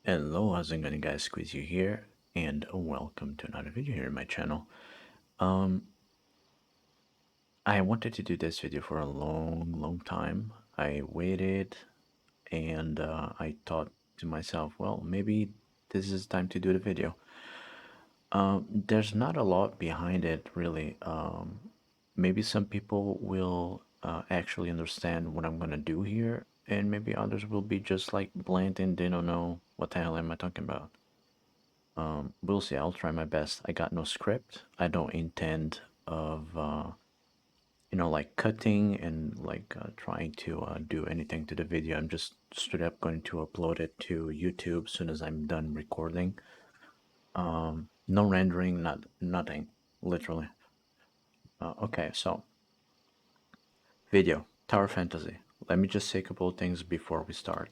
Hello, how's it going guys? Squeeze you here and welcome to another video here in my channel. I wanted to do this video for a long time. I waited and I thought to myself, well, maybe this is time to do the video. There's not a lot behind it really. Maybe some people will actually understand what I'm gonna do here, and maybe others will be just like blank and they don't know what the hell am I talking about. We'll see. I'll try my best. I got no script. I don't intend of like cutting and like trying to do anything to the video. I'm just straight up going to upload it to YouTube as soon as I'm done recording. No rendering, nothing, literally. Okay, so video Tower Fantasy. Let me just say a couple of things before we start.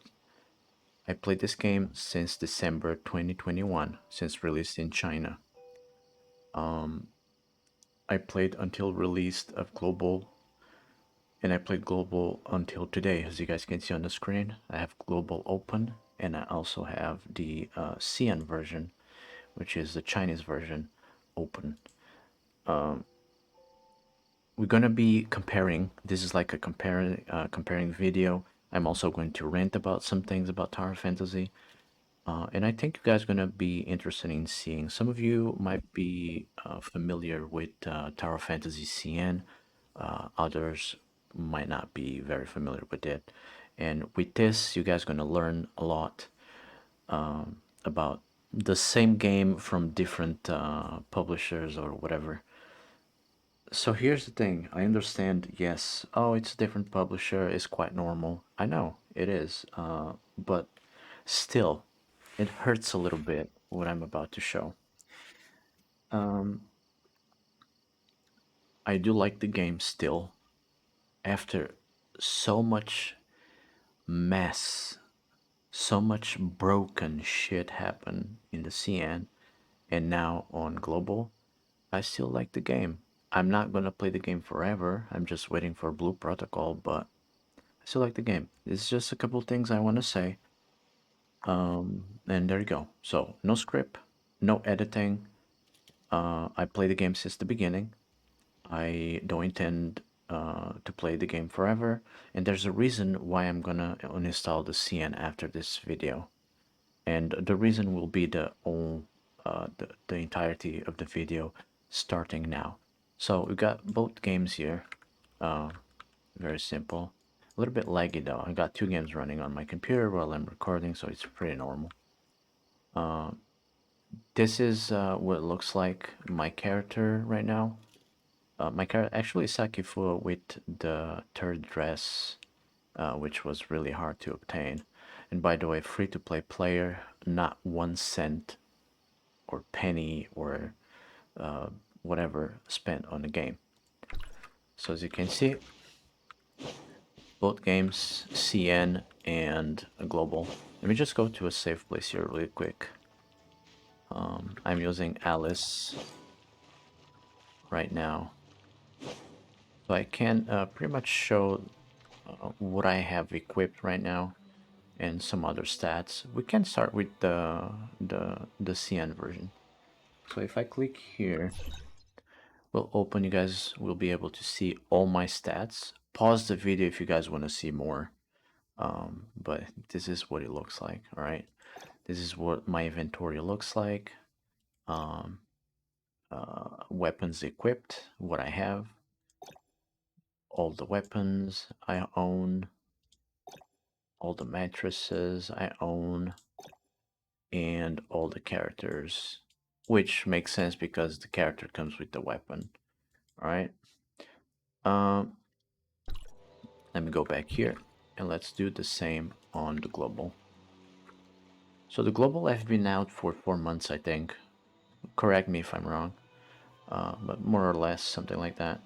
I played this game since December 2021, since released in China. I played until released of global, and I played global until today. As you guys can see on the screen, I have global open, and I also have the CN version, which is the Chinese version, open. We're gonna be comparing. This is like a comparing video. I'm also going to rant about some things about Tower Fantasy. And I think you guys are gonna be interested in seeing. Some of you might be familiar with Tower Fantasy CN. Others might not be very familiar with it. And with this, you guys are gonna learn a lot about the same game from different publishers or whatever. So here's the thing. I understand. Yes. Oh, it's a different publisher. It's quite normal. I know it is. But still, it hurts a little bit what I'm about to show. I do like the game still. After so much mess, so much broken shit happened in the CN and now on global, I still like the game. I'm not gonna play the game forever. I'm just waiting for Blue Protocol, but I still like the game. It's just a couple things I want to say. And there you go. So no script, no editing. I play the game since the beginning. I don't intend to play the game forever, and there's a reason why I'm gonna uninstall the CN after this video, and the reason will be the entirety of the video starting now. So we got both games here. Very simple. A little bit laggy though. I got two games running on my computer while I'm recording, so it's pretty normal. This is what it looks like my character right now. My character actually Sakifu with the third dress, which was really hard to obtain. And by the way, free to play player, not 1 cent or penny or whatever spent on the game. So as you can see, both games, CN and global. Let me just go to a safe place here really quick. I'm using Alice right now. So I can pretty much show what I have equipped right now and some other stats. We can start with the CN version. So if I click here, we'll open. You guys will be able to see all my stats. Pause the video if you guys want to see more. But this is what it looks like. All right, this is what my inventory looks like. Weapons equipped, what I have, all the weapons I own, all the mattresses I own, and all the characters, which makes sense because the character comes with the weapon. All right. Um, Let me go back here and let's do the same on the global. So the global have been out for 4 months, I think. Correct me if I'm wrong, but more or less something like that.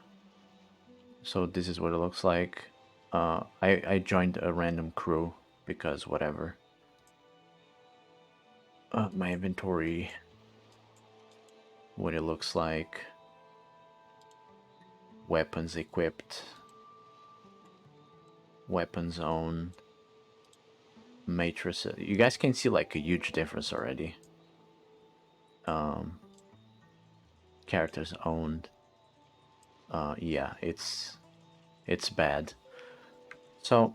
So this is what it looks like. I joined a random crew because whatever. My inventory, what it looks like. Weapons equipped. Weapons owned. matrices. You guys can see like a huge difference already. Characters owned. Yeah, it's bad. So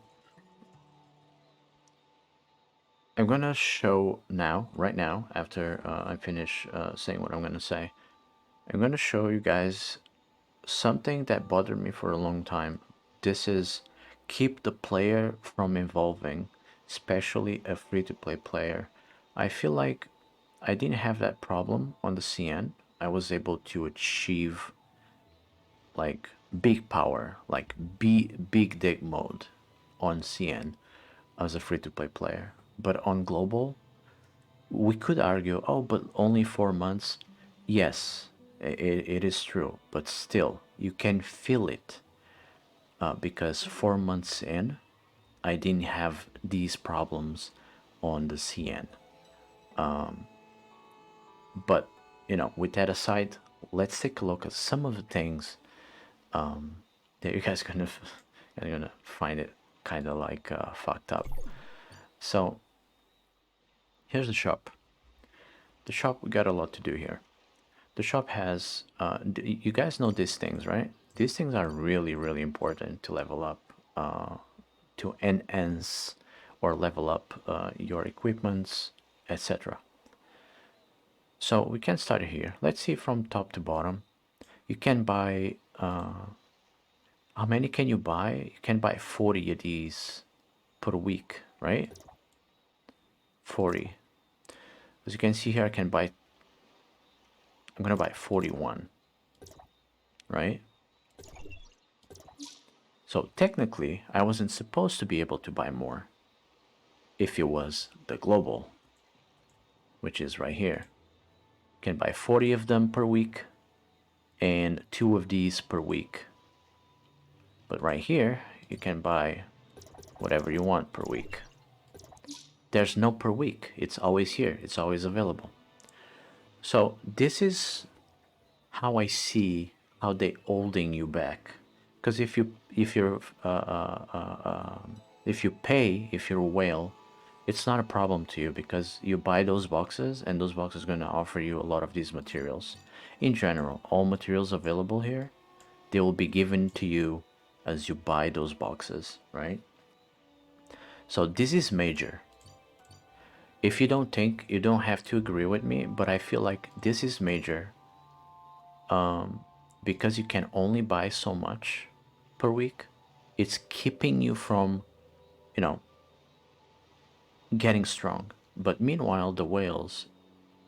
I'm gonna show now, right now, after I finish saying what I'm gonna say. I'm gonna show you guys something that bothered me for a long time. This is keep the player from evolving, especially a free-to-play player. I feel like I didn't have that problem on the CN. I was able to achieve like big power, like big dig mode on CN as a free-to-play player. But on global, we could argue, oh, but only 4 months. Yes, it is true, but still, you can feel it because 4 months in, I didn't have these problems on the CN. But, with that aside, let's take a look at some of the things that you guys are gonna find it kind of like fucked up. So, here's the shop. The shop, we got a lot to do here. The shop has, you guys know these things, right? These things are really, really important to level up, to enhance or level up your equipments, etc. So we can start here. Let's see from top to bottom. You can buy, how many can you buy? You can buy 40 of these per week, right? 40. As you can see here, I'm gonna buy 41, right? So technically, I wasn't supposed to be able to buy more if it was the global, which is right here. You can buy 40 of them per week and 2 of these per week. But right here, you can buy whatever you want per week. There's no per week. It's always here. It's always available. So this is how I see how they holding you back. Because if you pay, if you're a whale, it's not a problem to you because you buy those boxes and those boxes are going to offer you a lot of these materials. In general, all materials available here, they will be given to you as you buy those boxes, right? So this is major. If you don't think, you don't have to agree with me, but I feel like this is major because you can only buy so much per week. It's keeping you from, you know, getting strong. But meanwhile, the whales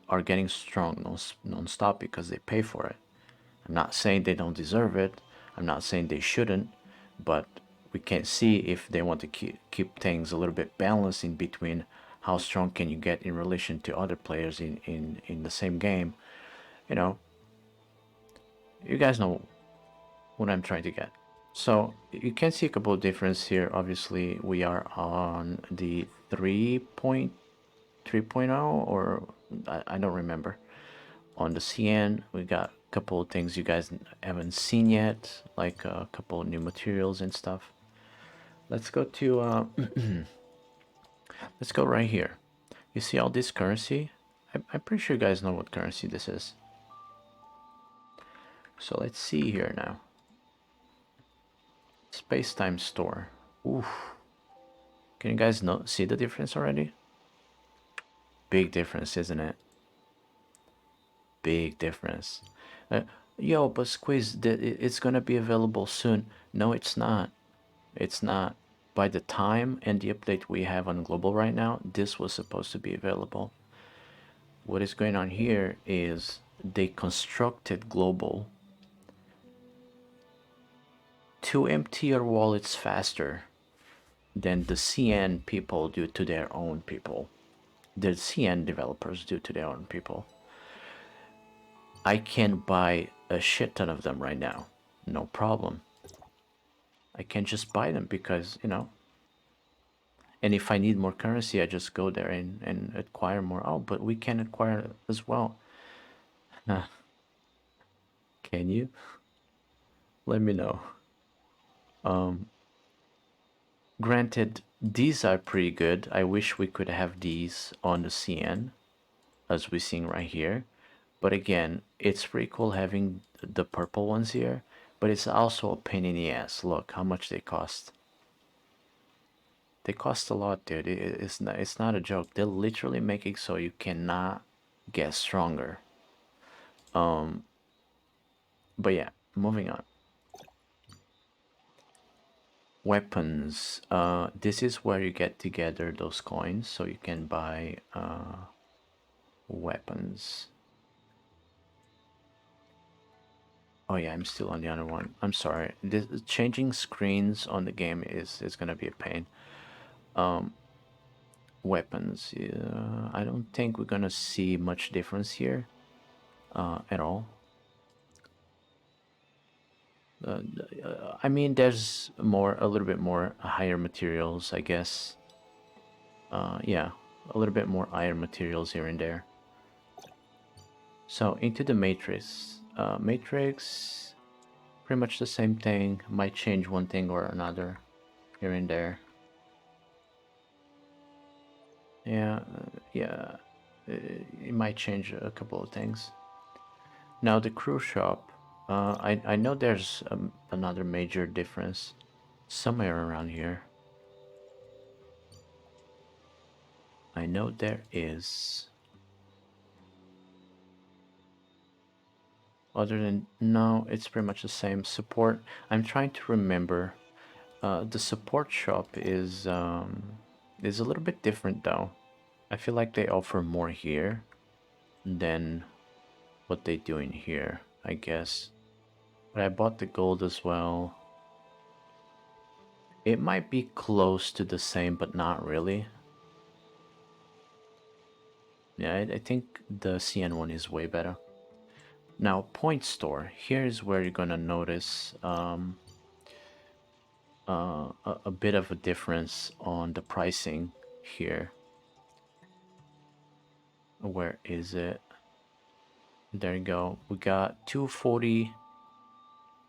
are getting strong non-stop because they pay for it. I'm not saying they don't deserve it. I'm not saying they shouldn't, but we can see if they want to keep things a little bit balanced in between how strong can you get in relation to other players in the same game. You know, you guys know what I'm trying to get. So you can see a couple of difference here. Obviously, we are on the 3.3.0 or I don't remember. On the CN, we got a couple of things you guys haven't seen yet, like a couple of new materials and stuff. Let's go to let's go right here. You see all this currency? I'm pretty sure you guys know what currency this is. So let's see here now. Space-time store. Oof. Can you guys see the difference already? Big difference, isn't it? Big difference. Yo, but Squeeze, it's gonna be available soon. No, it's not. It's not. By the time and the update we have on global right now, this was supposed to be available. What is going on here is they constructed global to empty your wallets faster than the CN people do to their own people. The CN developers do to their own people. I can buy a shit ton of them right now. No problem. I can just buy them because, and if I need more currency, I just go there and acquire more. Oh, but we can acquire as well. Can you? Let me know. Granted, these are pretty good. I wish we could have these on the CN, as we're seeing right here. But again, it's pretty cool having the purple ones here, but it's also a pain in the ass. Look how much they cost. They cost a lot, dude. It's not a joke. They're literally making so you cannot get stronger. But yeah, moving on. Weapons. This is where you get together those coins so you can buy weapons. Oh yeah, I'm still on the other one. I'm sorry. Changing screens on the game is gonna be a pain. Weapons. I don't think we're gonna see much difference here at all. I mean, there's a little bit more higher materials, I guess. Yeah, a little bit more iron materials here and there. So into the matrix. Matrix, pretty much the same thing. Might change one thing or another here and there. Yeah, yeah, it might change a couple of things. Now the crew shop. I know there's another major difference somewhere around here. I know there is. Other than no, it's pretty much the same. Support. I'm trying to remember. The support shop is a little bit different though. I feel like they offer more here than what they do in here, I guess. But I bought the gold as well. It might be close to the same, but not really. Yeah, I think the CN one is way better. Now, point store. Here's where you're gonna notice a bit of a difference on the pricing here. Where is it? There you go. We got 240.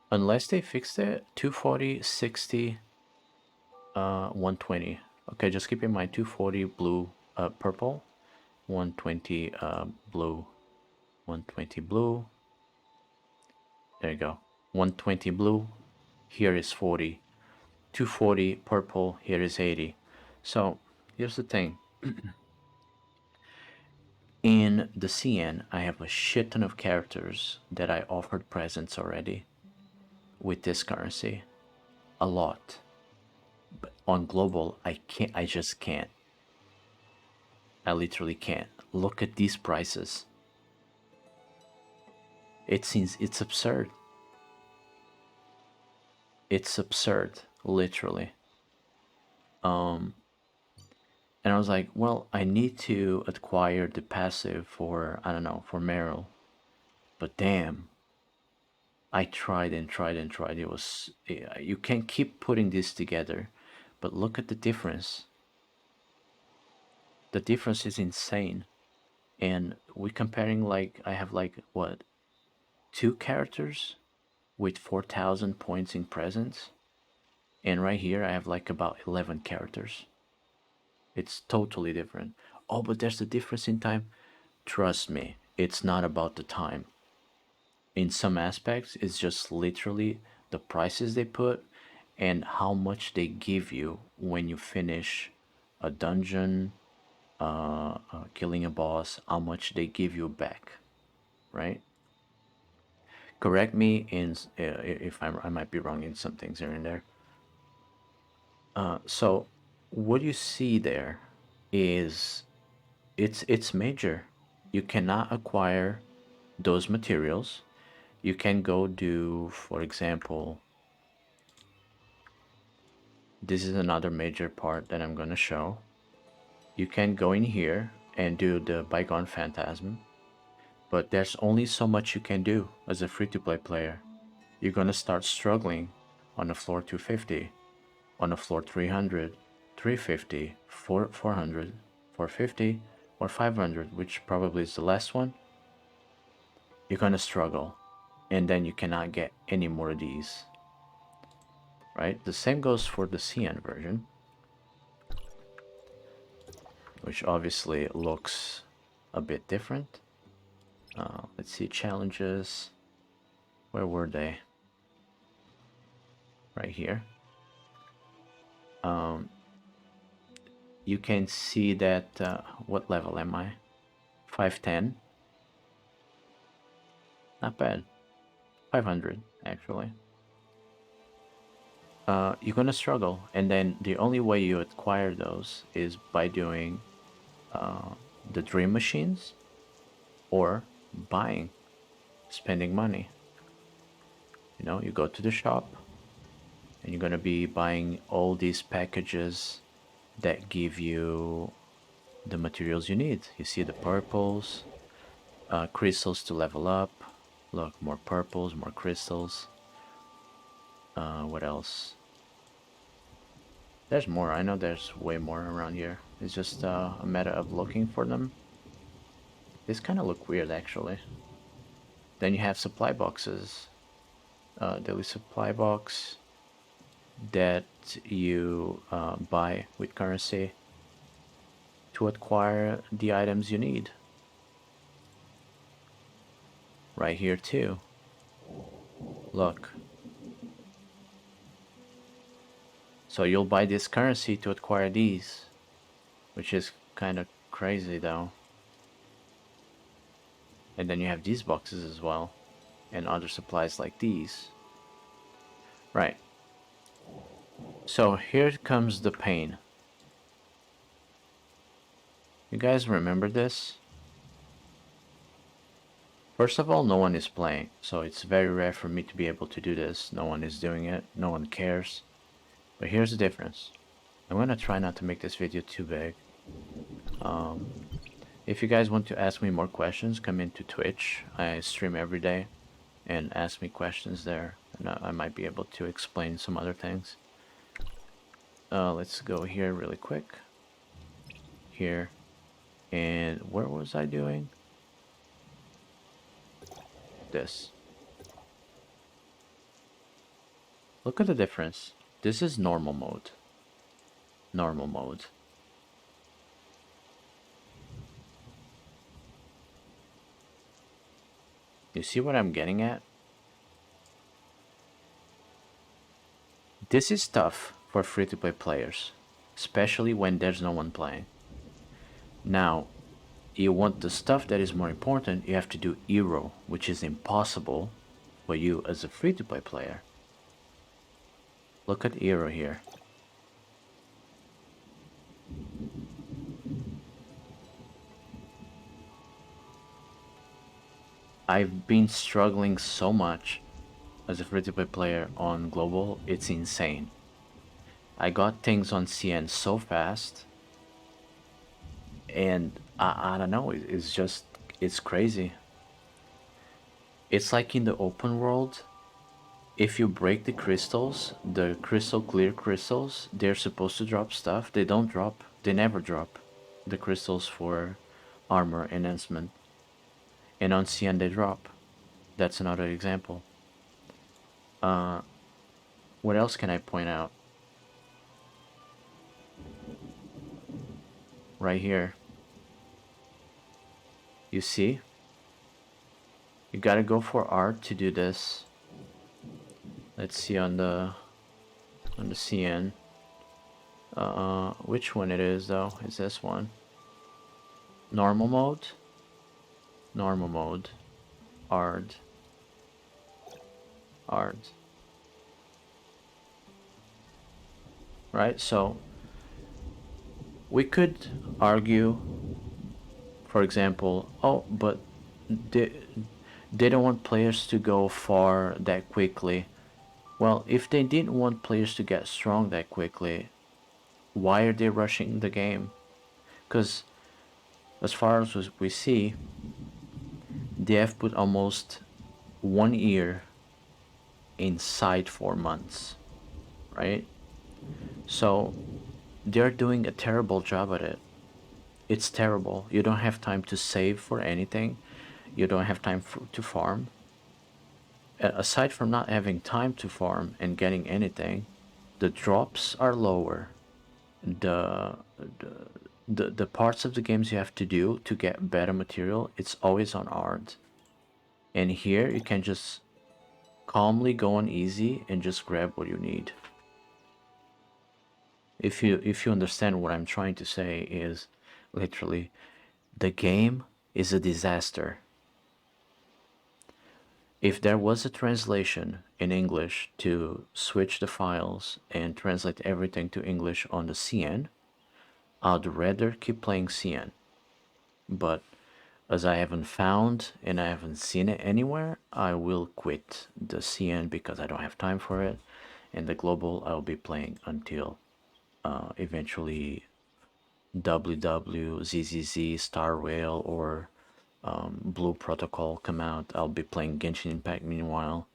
Unless they fixed it, 240, 60, 120. Okay, just keep in mind 240 blue, purple, 120 blue, 120 blue. There you go. 120 blue. Here is 40. 240 purple. Here is 80. So here's the thing. In the CN, I have a shit ton of characters that I offered presents already with this currency. A lot. But on global, I can't. I just can't. I literally can't. Look at these prices. It's absurd. It's absurd, literally. And I was like, well, I need to acquire the passive for, I don't know, for Meryl. But damn, I tried and tried and tried. It was, you can keep putting this together, but look at the difference. The difference is insane. And we're comparing, like, I have like, what, 2 characters with 4,000 points in presence. And right here, I have like about 11 characters. It's totally different. Oh, but there's a difference in time. Trust me, it's not about the time. In some aspects, it's just literally the prices they put and how much they give you when you finish a dungeon, killing a boss, how much they give you back, right? Correct me if I might be wrong in some things here and there. So what you see there is it's major. You cannot acquire those materials. You can go do, for example, this is another major part that I'm gonna show. You can go in here and do the Bygone Phantasm, but there's only so much you can do as a free-to-play player. You're gonna start struggling on the floor 250, on the floor 300, 350, 400, 450, or 500, which probably is the last one. You're gonna struggle, and then you cannot get any more of these. Right? The same goes for the CN version. which obviously looks a bit different. Let's see, challenges. Where were they? Right here. You can see that, what level am I? 510. Not bad. 500, actually. You're gonna struggle, and then the only way you acquire those is by doing the dream machines or buying, spending money. You know, you go to the shop and you're gonna be buying all these packages that give you the materials you need. You see the purples, crystals to level up. Look, more purples, more crystals. What else? There's more. I know there's way more around here. It's just a matter of looking for them. These kind of look weird, actually. Then you have supply boxes. Daily supply box that you buy with currency to acquire the items you need. Right here too. Look. So you'll buy this currency to acquire these, which is kind of crazy though. And then you have these boxes as well, and other supplies like these. Right. So here comes the pain. You guys remember this? First of all, no one is playing, so it's very rare for me to be able to do this. No one is doing it, no one cares. But here's the difference. I'm gonna try not to make this video too big. If you guys want to ask me more questions, come into Twitch. I stream every day, and ask me questions there, and I might be able to explain some other things. Let's go here really quick. Here. And where was I doing? This. Look at the difference. This is normal mode. Normal mode. You see what I'm getting at? This is tough for free-to-play players, especially when there's no one playing. Now, you want the stuff that is more important, you have to do hero, which is impossible for you as a free-to-play player. Look at hero here. I've been struggling so much as a free-to-play player on global, it's insane. I got things on CN so fast, and I don't know, it's just, it's crazy. It's like in the open world, if you break the crystals, the crystal clear crystals, they're supposed to drop stuff, they don't drop, they never drop the crystals for armor enhancement. And on CN they drop. That's another example. What else can I point out? Right here. You see? You gotta go for art to do this. Let's see on the CN. Which one it is though? Is this one? Normal mode? Normal mode. Art. Art. Right, so we could argue, for example, oh, but they don't want players to go far that quickly. Well, if they didn't want players to get strong that quickly, why are they rushing the game? Because as far as we see, they have put almost 1 year inside 4 months, right? So they're doing a terrible job at it. It's terrible. You don't have time to save for anything. You don't have time to farm. Aside from not having time to farm and getting anything, the drops are lower. the the parts of the games you have to do to get better material, it's always on hard. And here you can just calmly go on easy and just grab what you need. If you understand what I'm trying to say is literally the game is a disaster. If there was a translation in English to switch the files and translate everything to English on the CN, I'd rather keep playing CN. But as I haven't found and I haven't seen it anywhere, I will quit the CN because I don't have time for it. And the global I'll be playing until eventually WW, ZZZ, Star Rail, or Blue Protocol come out. I'll be playing Genshin Impact meanwhile.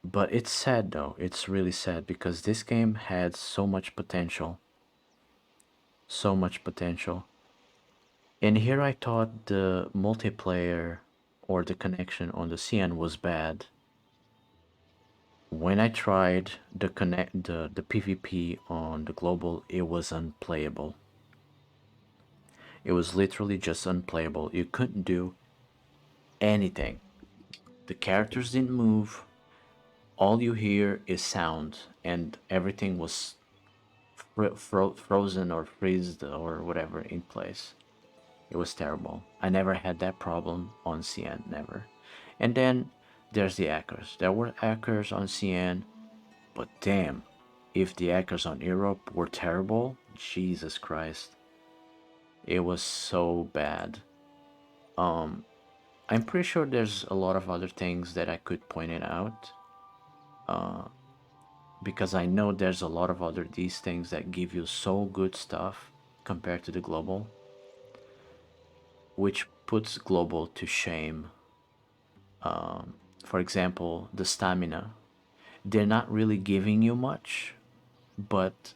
But it's sad though. It's really sad because this game had so much potential. So much potential. And here I thought the multiplayer or the connection on the CN was bad. When I tried the PvP on the global, it was unplayable. It was literally just unplayable. You couldn't do anything. The characters didn't move. All you hear is sound, and everything was frozen or freezed or whatever in place. It was terrible. I never had that problem on CN, never. And then there's the hackers. There were hackers on CN, but damn, if the hackers on Europe were terrible, Jesus Christ, it was so bad. I'm pretty sure there's a lot of other things that I could point it out, because I know there's a lot of other these things that give you so good stuff compared to the global, which puts global to shame. For example, the stamina. They're not really giving you much, but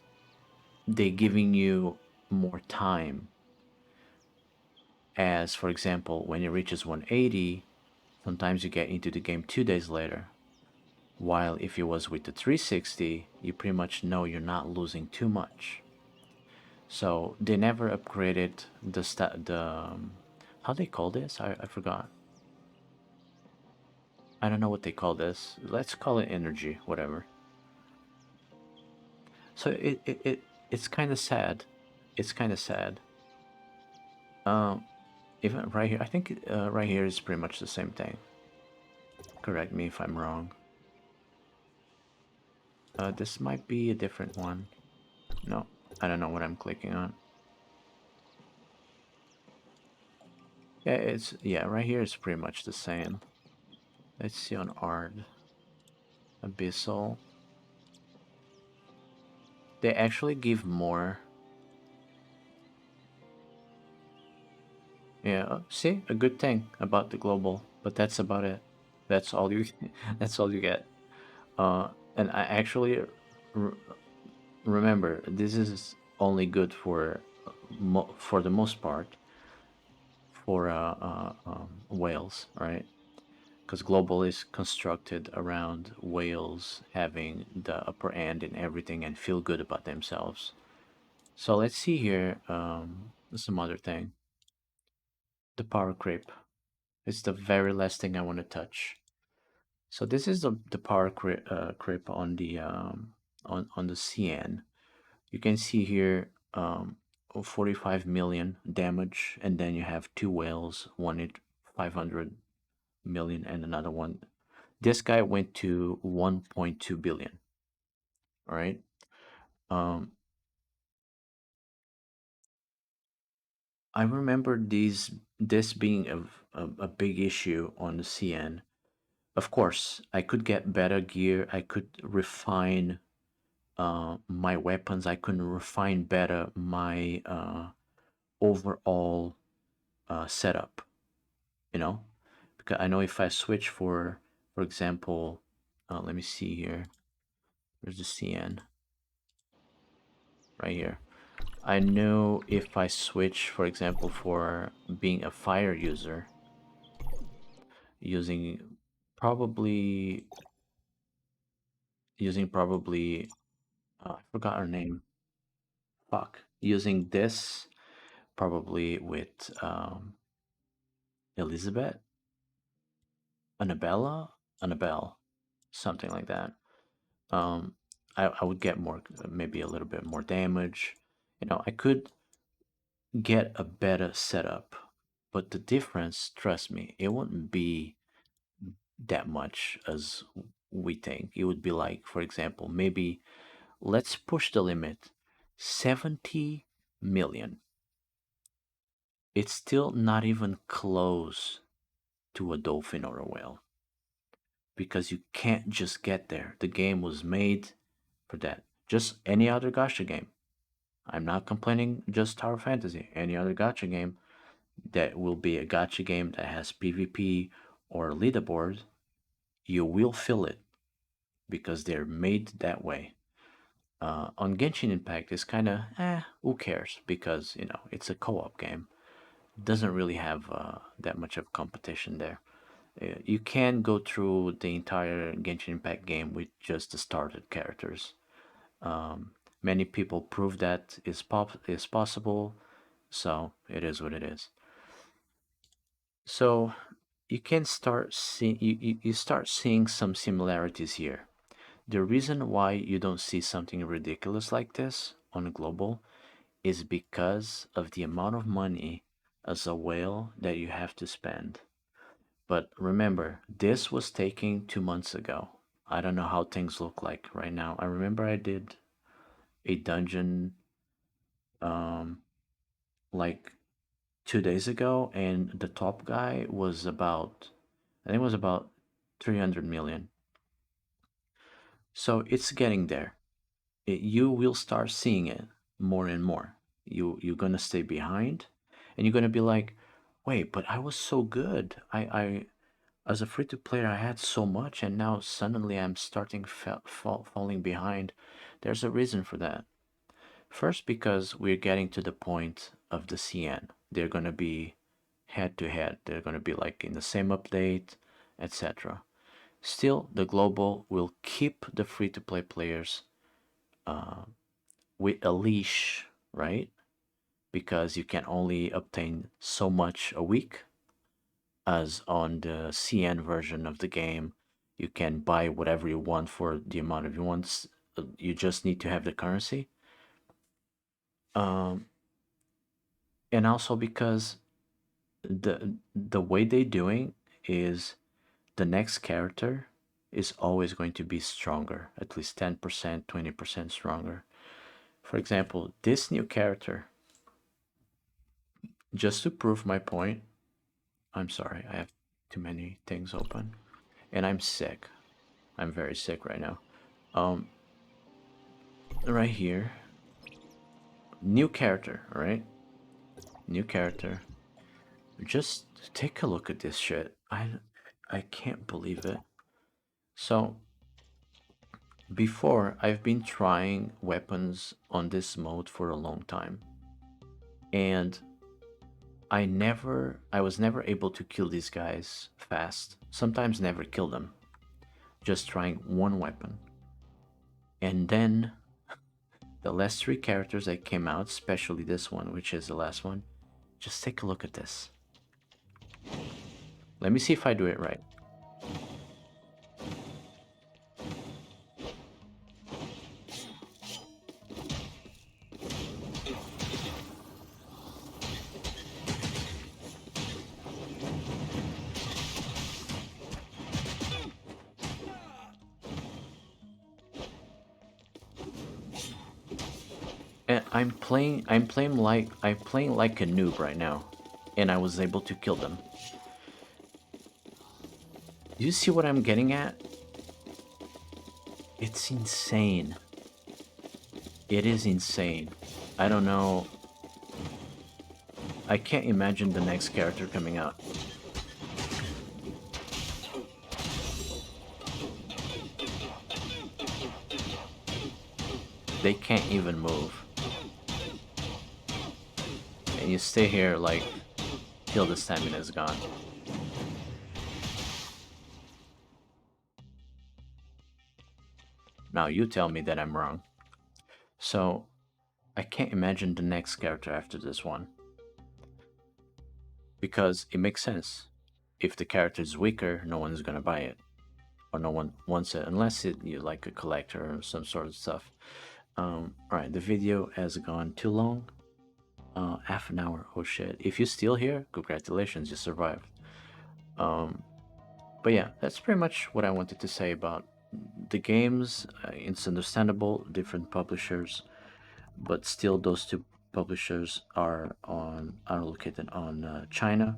they're giving you more time. As for example, when it reaches 180, sometimes you get into the game 2 days later. While if it was with the 360, you pretty much know you're not losing too much. So they never upgraded the how they call this? I forgot. I don't know what they call this. Let's call it energy, whatever. So it's kind of sad. It's kind of sad. Um, Even right here, I think right here is pretty much the same thing. Correct me if I'm wrong. This might be a different one. No, I don't know what I'm clicking on. Yeah, right here is pretty much the same. Let's see on Ard. Abyssal. They actually give more. Yeah, see, a good thing about the global, but that's about it. That's all you. That's all you get. And I actually r remember this is only good for for the most part for whales, right? Because global is constructed around whales having the upper hand in everything and feel good about themselves. So let's see here. Some other thing. The power creep. It's the very last thing I want to touch. So this is the power creep on the on the CN. You can see here 45 million damage, and then you have two whales, one at 500 million, and another one. This guy went to 1.2 billion. All right. Um, I remember this being a big issue on the CN. Of course, I could get better gear. I could refine my weapons. I could refine better my overall setup. You know, because I know if I switch for example, let me see here. There's the CN right here. I know if I switch, for example, for being a fire user, using probably using probably I forgot her name. fuck, using this probably with Elizabeth, Annabelle, something like that. Um, I would get more, maybe a little bit more damage. You know, I could get a better setup, but the difference, trust me, it wouldn't be that much as we think. It would be like, for example, maybe let's push the limit 70 million. It's still not even close to a dolphin or a whale because you can't just get there. The game was made for that. Just any other gacha game. I'm not complaining just Tower Fantasy. Any other gacha game that will be a gacha game that has PvP or leaderboard, you will feel it because they're made that way. On Genshin Impact, it's kind of who cares because you know it's a co-op game. Doesn't really have that much of competition there. You can go through the entire Genshin Impact game with just the started characters. Um, Many people prove that is possible, so it is what it is. So you can start seeing you start seeing some similarities here. The reason why you don't see something ridiculous like this on a global is because of the amount of money as a whale that you have to spend. But remember, this was taking 2 months ago. I don't know how things look like right now. I remember I did a dungeon um like 2 days ago, and the top guy was about, I think it was about 300 million. So it's getting there. You will start seeing it more and more. You're gonna stay behind, and you're gonna be like, wait, but I was so good. I as a free to player, I had so much, and now suddenly I'm starting falling behind. There's a reason for that. First, because we're getting to the point of the CN. They're gonna be head to head. They're gonna be like in the same update, etc. Still, the global will keep the free to play players uh, with a leash, right? Because you can only obtain so much a week, as on the CN version of the game, you can buy whatever you want for the amount of you want. You just need to have the currency. Um, and also because the way they're doing is the next character is always going to be stronger, at least 10%, 20% stronger. For example, this new character, just to prove my point, I'm sorry, I have too many things open, and I'm sick. I'm very sick right now. Um, right here, new character, all right? New character. Just take a look at this shit. I can't believe it. So before, I've been trying weapons on this mode for a long time, and I was never able to kill these guys fast. Sometimes never kill them. Just trying one weapon. And then the last three characters that came out, especially this one, which is the last one, just take a look at this. Let me see if I do it right. And I'm playing like a noob right now, and I was able to kill them. Do you see what I'm getting at? It's insane. It is insane. I don't know. I can't imagine the next character coming out. They can't even move. And you stay here like till the stamina is gone. Now you tell me that I'm wrong. So I can't imagine the next character after this one. Because it makes sense. If the character is weaker, no one is gonna buy it. Or no one wants it unless you're like a collector or some sort of stuff. Alright, the video has gone too long. Half an hour. Oh shit. If you're still here, congratulations, you survived. But yeah, that's pretty much what I wanted to say about the games. It's understandable, different publishers, but still those two publishers are located on China,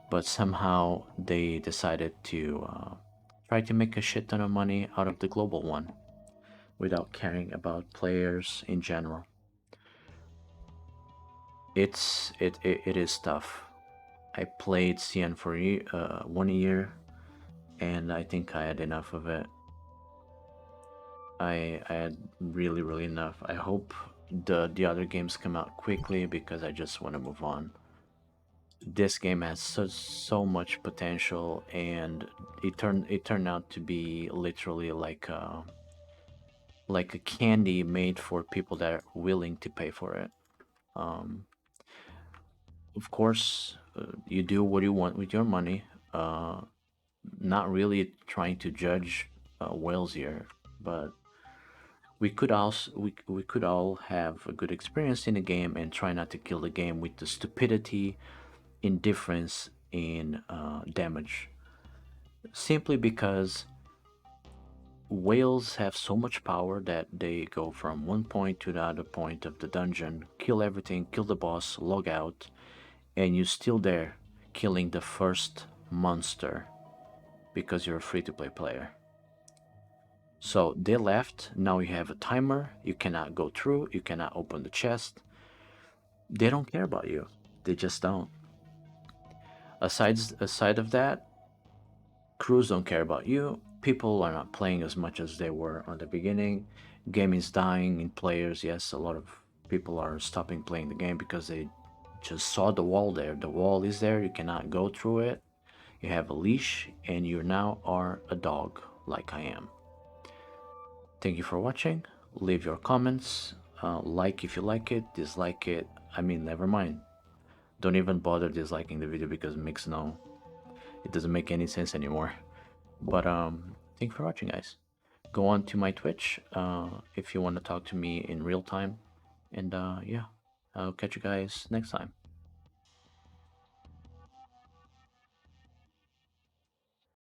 but somehow they decided to try to make a shit ton of money out of the global one without caring about players in general. It is tough. I played CN for 1 year, and I think I had enough of it. I had really enough. I hope the other games come out quickly because I just want to move on. This game has so much potential, and it turned out to be literally like a candy made for people that are willing to pay for it. Um, of course, you do what you want with your money. Not really trying to judge whales here, but we could all have a good experience in the game and try not to kill the game with the stupidity, indifference, in damage. Simply because whales have so much power that they go from one point to the other point of the dungeon, kill everything, kill the boss, log out, and you're still there killing the first monster because you're a free to play player. So they left, now you have a timer, you cannot go through, you cannot open the chest. They don't care about you. They just don't. Aside of that, crews don't care about you. People are not playing as much as they were on the beginning. Game is dying in players. Yes, a lot of people are stopping playing the game because they just saw the wall there. The wall is there, you cannot go through it. You have a leash, and you now are a dog, like I am. Thank you for watching. Leave your comments. Like if you like it, dislike it. I mean, never mind. Don't even bother disliking the video because it doesn't make any sense anymore. But thank you for watching, guys. Go on to my Twitch if you want to talk to me in real time. And yeah, I'll catch you guys next time.